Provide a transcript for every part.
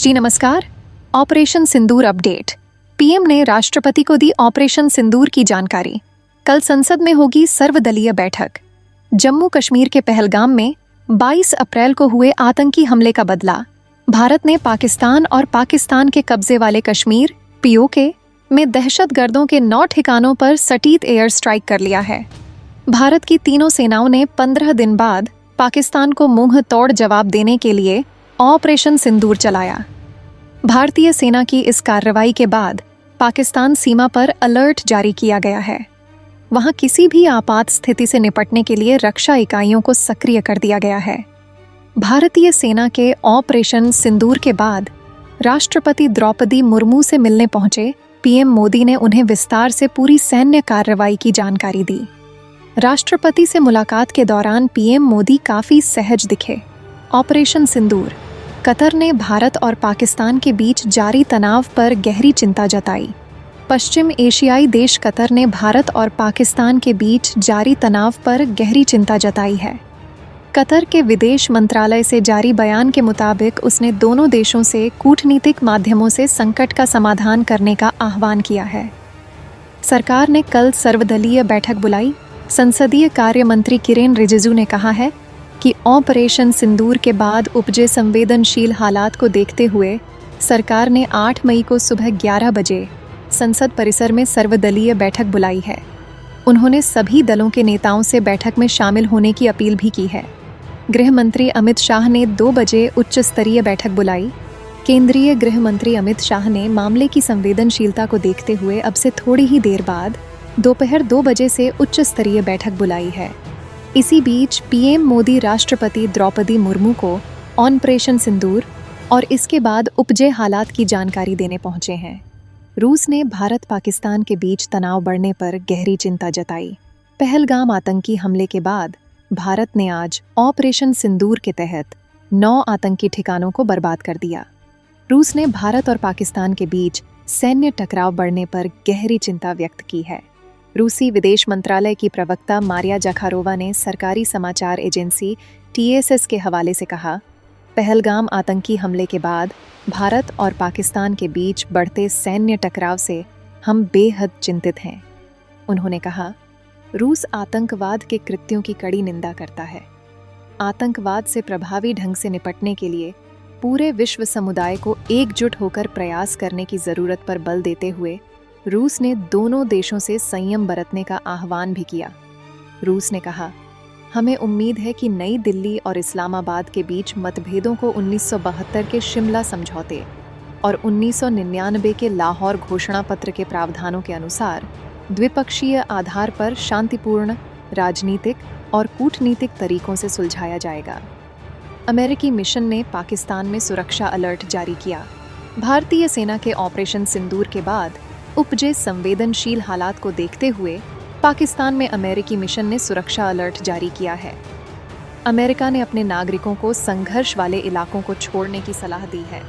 जी नमस्कार। ऑपरेशन सिंदूर update. PM ने राष्ट्रपति को दी ऑपरेशन सिंदूर की जानकारी। कल संसद में होगी सर्वदलीय बैठक। जम्मू कश्मीर के पहलगाम में 22 अप्रैल को हुए आतंकी हमले का बदला। भारत ने पाकिस्तान और पाकिस्तान के कब्जे वाले कश्मीर पीओके में दहशतगर्दों के 9 ठिकानों पर सटीक एयर स्ट्राइक कर लिया है। भारत की तीनों सेनाओं ने 15 दिन बाद पाकिस्तान को मुंह तोड़ जवाब देने के लिए ऑपरेशन सिंदूर चलाया। भारतीय सेना की इस कार्रवाई के बाद पाकिस्तान सीमा पर अलर्ट जारी किया गया है। वहां किसी भी आपात स्थिति से निपटने के लिए रक्षा इकाइयों को सक्रिय कर दिया गया है। भारतीय सेना के ऑपरेशन सिंदूर के बाद राष्ट्रपति द्रौपदी मुर्मू से मिलने पहुंचे पीएम मोदी ने उन्हें विस्तार से पूरी सैन्य कार्रवाई की जानकारी दी। राष्ट्रपति से मुलाकात के दौरान पीएम मोदी काफी सहज दिखे। ऑपरेशन सिंदूर। कतर ने भारत और पाकिस्तान के बीच जारी तनाव पर गहरी चिंता जताई। पश्चिम एशियाई देश कतर ने भारत और पाकिस्तान के बीच जारी तनाव पर गहरी चिंता जताई है। कतर के विदेश मंत्रालय से जारी बयान के मुताबिक उसने दोनों देशों से कूटनीतिक माध्यमों से संकट का समाधान करने का आह्वान किया है। सरकार ने कल सर्वदलीय बैठक बुलाई। संसदीय कार्य मंत्री किरेन रिजिजू ने कहा है कि ऑपरेशन सिंदूर के बाद उपजे संवेदनशील हालात को देखते हुए सरकार ने 8 मई को सुबह 11 बजे संसद परिसर में सर्वदलीय बैठक बुलाई है। उन्होंने सभी दलों के नेताओं से बैठक में शामिल होने की अपील भी की है। गृह मंत्री अमित शाह ने 2 बजे उच्च स्तरीय बैठक बुलाई। केंद्रीय गृह मंत्री अमित शाह ने मामले की संवेदनशीलता को देखते हुए अब से थोड़ी ही देर बाद दोपहर 2 बजे से उच्च स्तरीय बैठक बुलाई है। इसी बीच पीएम मोदी राष्ट्रपति द्रौपदी मुर्मू को ऑपरेशन सिंदूर और इसके बाद उपजे हालात की जानकारी देने पहुंचे हैं। रूस ने भारत पाकिस्तान के बीच तनाव बढ़ने पर गहरी चिंता जताई। पहलगाम आतंकी हमले के बाद भारत ने आज ऑपरेशन सिंदूर के तहत 9 आतंकी ठिकानों को बर्बाद कर दिया। रूस ने भारत और पाकिस्तान के बीच सैन्य टकराव बढ़ने पर गहरी चिंता व्यक्त की है। रूसी विदेश मंत्रालय की प्रवक्ता मारिया जाखारोवा ने सरकारी समाचार एजेंसी TSS के हवाले से कहा, पहलगाम आतंकी हमले के बाद भारत और पाकिस्तान के बीच बढ़ते सैन्य टकराव से हम बेहद चिंतित हैं। उन्होंने कहा, रूस आतंकवाद के कृत्यों की कड़ी निंदा करता है। आतंकवाद से प्रभावी ढंग से निपटने के लिए पूरे विश्व समुदाय को एकजुट होकर प्रयास करने की जरूरत पर बल देते हुए रूस ने दोनों देशों से संयम बरतने का आह्वान भी किया। रूस ने कहा, हमें उम्मीद है कि नई दिल्ली और इस्लामाबाद के बीच मतभेदों को 1972 के शिमला समझौते और 1999 के लाहौर घोषणा पत्र के प्रावधानों के अनुसार द्विपक्षीय आधार पर शांतिपूर्ण राजनीतिक और कूटनीतिक तरीकों से सुलझाया जाएगा। अमेरिकी मिशन ने पाकिस्तान में सुरक्षा अलर्ट जारी किया। भारतीय सेना के ऑपरेशन सिंदूर के बाद उपजे संवेदनशील हालात को देखते हुए पाकिस्तान में अमेरिकी मिशन ने सुरक्षा अलर्ट जारी किया है। अमेरिका ने अपने नागरिकों को संघर्ष वाले इलाकों को छोड़ने की सलाह दी है।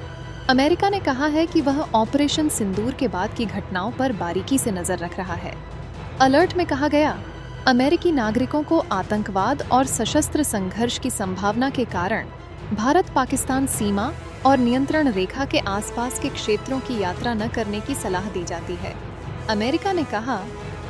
अमेरिका ने कहा है कि वह ऑपरेशन सिंदूर के बाद की घटनाओं पर बारीकी से नजर रख रहा है। अलर्ट में कहा गया, अमेरिकी नागरिकों को आतंकवाद और सशस्त्र संघर्ष की संभावना के कारण भारत पाकिस्तान सीमा और नियंत्रण रेखा के आसपास के क्षेत्रों की यात्रा न करने की सलाह दी जाती है। अमेरिका ने कहा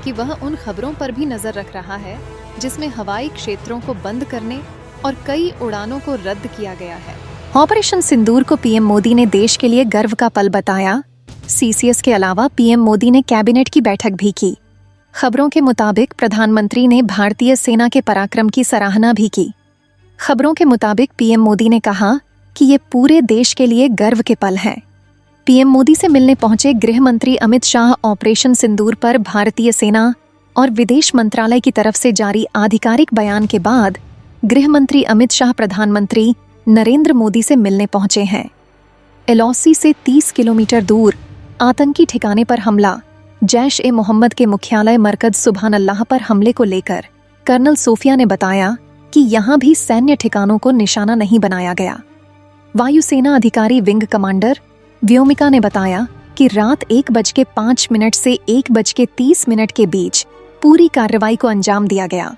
कि वह उन खबरों पर भी नजर रख रहा है जिसमें हवाई क्षेत्रों को बंद करने और कई उड़ानों को रद्द किया गया है। ऑपरेशन सिंदूर को पीएम मोदी ने देश के लिए गर्व का पल बताया। CCS के अलावा पीएम मोदी ने कैबिनेट की बैठक भी की। खबरों के मुताबिक प्रधानमंत्री ने भारतीय सेना के पराक्रम की सराहना भी की। खबरों के मुताबिक पीएम मोदी ने कहा कि ये पूरे देश के लिए गर्व के पल हैं। पीएम मोदी से मिलने पहुंचे गृह मंत्री अमित शाह ऑपरेशन सिंदूर पर भारतीय सेना और विदेश मंत्रालय की तरफ से जारी आधिकारिक बयान के बाद गृह मंत्री अमित शाह प्रधानमंत्री नरेंद्र मोदी से मिलने पहुंचे हैं। LOC से 30 किलोमीटर दूर आतंकी ठिकाने पर हमला। जैश-ए-मोहम्मद के मुख्यालय मरकज सुबहान अल्लाह पर हमले को लेकर कर्नल सोफिया ने बताया कि यहां भी सैन्य ठिकानों को निशाना नहीं बनाया गया। वायुसेना अधिकारी विंग कमांडर व्योमिका ने बताया कि रात 1:05 से 1:30 के बीच पूरी कार्रवाई को अंजाम दिया गया।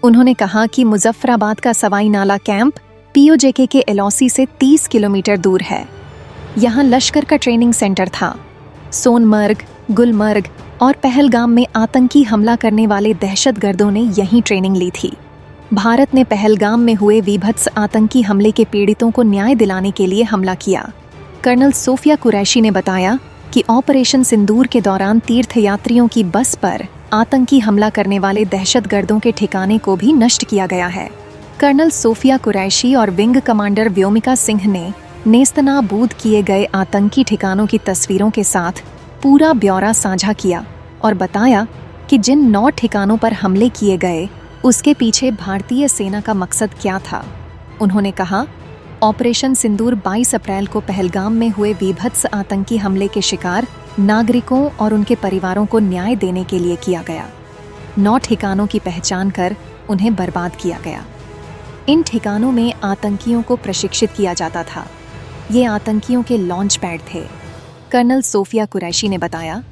उन्होंने कहा कि मुजफ्फराबाद का सवाई नाला कैंप POJK के LOC से 30 किलोमीटर दूर है। यहाँ लश्कर का ट्रेनिंग सेंटर था। सोनमर्ग, गुलमर्ग और पहलगाम में आतंकी हमला करने वाले दहशतगर्दों ने यहीं ट्रेनिंग ली थी। भारत ने पहलगाम में हुए वीभत्स आतंकी हमले के पीड़ितों को न्याय दिलाने के लिए हमला किया। कर्नल सोफिया कुरैशी ने बताया कि ऑपरेशन सिंदूर के दौरान तीर्थयात्रियों की बस पर आतंकी हमला करने वाले दहशतगर्दों के ठिकाने को भी नष्ट किया गया है। कर्नल सोफिया कुरैशी और विंग कमांडर व्योमिका सिंह ने नेस्तनाबूद किए गए आतंकी ठिकानों की तस्वीरों के साथ पूरा ब्यौरा साझा किया और बताया कि जिन 9 ठिकानों पर हमले किए गए उसके पीछे भारतीय सेना का मकसद क्या था। उन्होंने कहा, ऑपरेशन सिंदूर 22 अप्रैल को पहलगाम में हुए वीभत्स आतंकी हमले के शिकार नागरिकों और उनके परिवारों को न्याय देने के लिए किया गया। 9 ठिकानों की पहचान कर उन्हें बर्बाद किया गया। इन ठिकानों में आतंकियों को प्रशिक्षित किया जाता था। ये आतंकियों के लॉन्च पैड थे। कर्नल सोफिया कुरैशी ने बताया,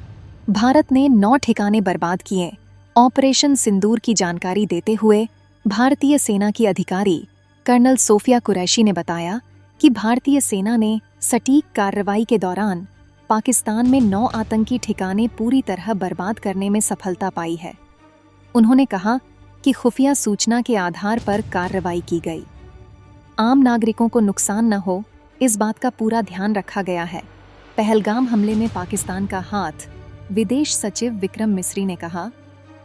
भारत ने 9 ठिकाने बर्बाद किए। ऑपरेशन सिंदूर की जानकारी देते हुए भारतीय सेना की अधिकारी कर्नल सोफिया कुरैशी ने बताया कि भारतीय सेना ने सटीक कार्रवाई के दौरान पाकिस्तान में 9 आतंकी ठिकाने पूरी तरह बर्बाद करने में सफलता पाई है। उन्होंने कहा कि खुफिया सूचना के आधार पर कार्रवाई की गई। आम नागरिकों को नुकसान न हो, इस बात का पूरा ध्यान रखा गया है। पहलगाम हमले में पाकिस्तान का हाथ, विदेश सचिव विक्रम मिस्री ने कहा।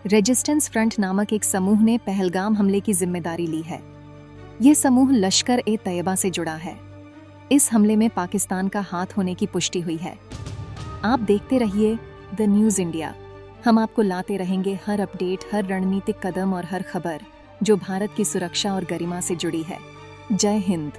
रेजिस्टेंस फ्रंट नामक एक समूह ने पहलगाम हमले की जिम्मेदारी ली है। ये समूह लश्कर-ए-तैयबा से जुड़ा है। इस हमले में पाकिस्तान का हाथ होने की पुष्टि हुई है। आप देखते रहिए द न्यूज़ इंडिया। हम आपको लाते रहेंगे हर अपडेट, हर रणनीतिक कदम और हर खबर जो भारत की सुरक्षा और गरिमा से जुड़ी है। जय हिंद।